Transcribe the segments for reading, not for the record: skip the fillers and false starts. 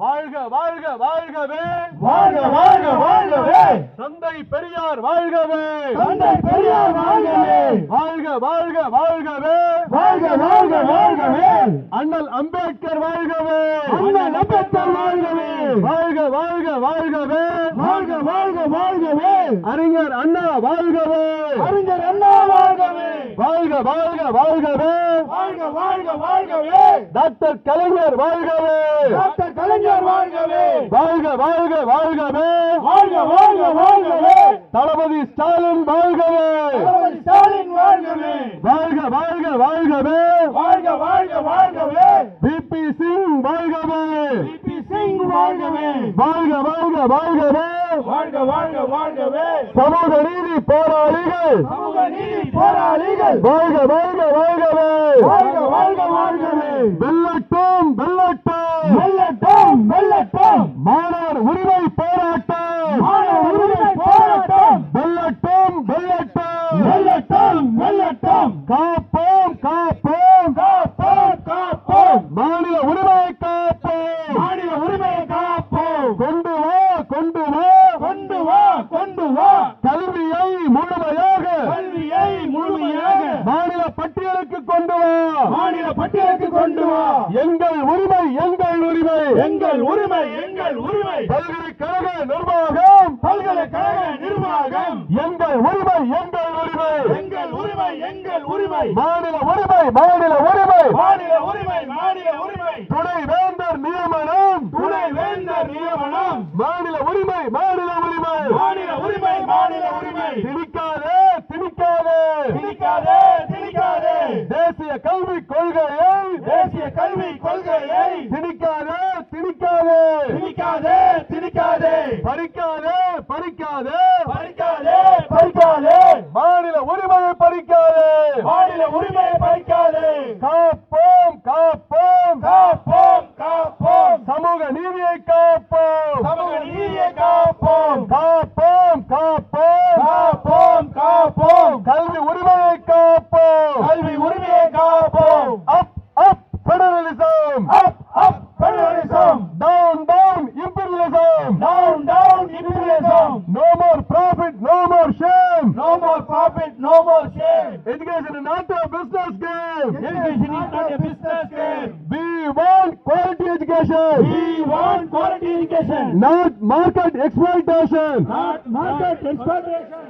வாழ்க வாழ்க வாழ்கவே, வாழ்க வாழ்க வாழ்கவே, தந்தை பெரியார் வாழ்கவே, தந்தை பெரியார் வாழ்கவே, வாழ்க வாழ்க வாழ்கவே, வாழ்க வாழ்க வாழ்கவே, அண்ணல் அம்பேத்கர் வாழ்கவே, அண்ணல் அம்பேத்கர் வாழ்கவே, வாழ்க வாழ்க வாழ்கவே, வாழ்க வாழ்க வாழ்கவே, அறிஞர் அண்ணா வாழ்கவே, அறிஞர் அண்ணா வாழ்கவே, வாழ்க வாழ்க வாழ்கவே, வாழ்க வாழ்க வாழ்கவே, டாக்டர் கலைஞர் வாழ்கவே, டாக்டர் கலைஞர் வாழ்கவே, வாழ்க வாழ்க வாழ்கவே, வாழ்க வாழ்க வாழ்கவே, தளபதி ஸ்டாலின் வாழ்கவே, தளபதி ஸ்டாலின் வாழ்கவே, வாழ்க வாழ்க வாழ்கவே, வாழ்க வாழ்க வாழ்கவே, பிபி சிங் வாழ்கவே, பிபி சிங் வாழ்கவே, வாழ்க வாழ்க வாழ்கவே, வாழ்க வாழ்க வாழ்கவே, சமூக நீதி போராளிகள், சமூக நீதி போராளிகள், வாழ்க வாழ்க வாழ்கவே, வாழ்க வாழ்க வாழ்கவே, வெல்லட்டும் வெல்லட்டும், வெல்லட்டும் வெல்லட்டும், மாணவர் உரிமை போராட்டம், மாணவர் உரிமை போராட்டம், வெல்லட்டும் வெல்லட்டும், வெல்லட்டும் வெல்லட்டும், காப்போம் காப்போம், காப்போம் காப்போம், மாநில உரிமையை காப்போம், மாநில உரிமையை காப்போம், கொண்டு வா கொண்டு வா, கொண்டு வா கொண்டு வா, கல்வியை முழுமையாக கல்வியை முழுமையாக மாநில பட்டியலுக்கு கொண்டு வா, மாநில பட்டியலுக்கு கொண்டு வா, எங்கள் உரிமை எங்கள் உரிமை, எங்கள் உரிமை எங்கள் உரிமை, பல்கலைக்கழக நிர்வாகம், பல்கலைக்கழக நிர்வாகம், எங்கள் உரிமை எங்கள் உரிமை, எங்கள் உரிமை எங்கள் உரிமை, மாநில உரிமை மாநில உரிமை, மாநில உரிமை மாநில உரிமை, துணை வேந்தர் நியமனம், துணை வேந்தர் நியமனம், மாநில உரிமை மாநில உரிமை, மாநில உரிமை மாநில உரிமை, திணிக்காதே திணிக்காதே, திணிக்காதே திணிக்காதே, தேசிய கல்விக் கொள்கையை, தேசிய கல்விக் கொள்கையை, திணிக்காதே திணிக்காதே, திணிக்காதே திணிக்காதே, பறிக்காதே பறிக்காதே, பறிக்காதே பறிக்காதே, மாநில உரிமையை பறிக்காதே, மாநில உரிமையை பறிக்காதே, காப்போம் காப்போம், காப்போம் காப்போம், சமூக நீதியை காப்போம், சமூக நீதியை காப்போம், காப்போம் காப்போம், காப்போம் காப்போம், கல்வி உரிமையை காப்போம், கல்வி உரிமையை காப்போம், up up federalism, up up federalism, down down imperialism, down down imperialism, no more profit no more shame, no more profit no more shame, education is not a business game, education is not a business game, we want quality education, we want quality education, not market exploitation, not market exploitation,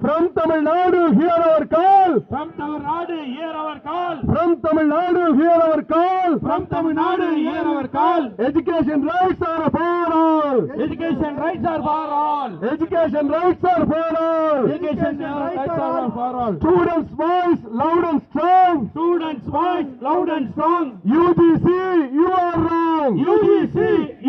from Tamil Nadu hear our call, from Tamil Nadu hear our call, from Tamil Nadu hear our call, from Tamil Nadu hear our call, education rights are for all, education rights are for all, education rights are for all, education rights are for all, students voice loud and strong, students voice loud and strong, UGC you are wrong, UGC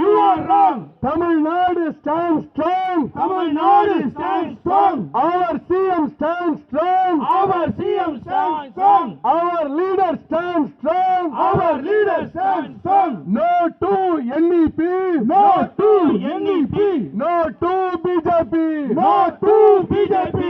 you are wrong, Tamil Nadu stands strong, Tamil Nadu stands strong, our CM stands strong, our CM stands strong, our leader stands strong, our leader stands strong, no to NEP, no to NEP, no to BJP, no to BJP,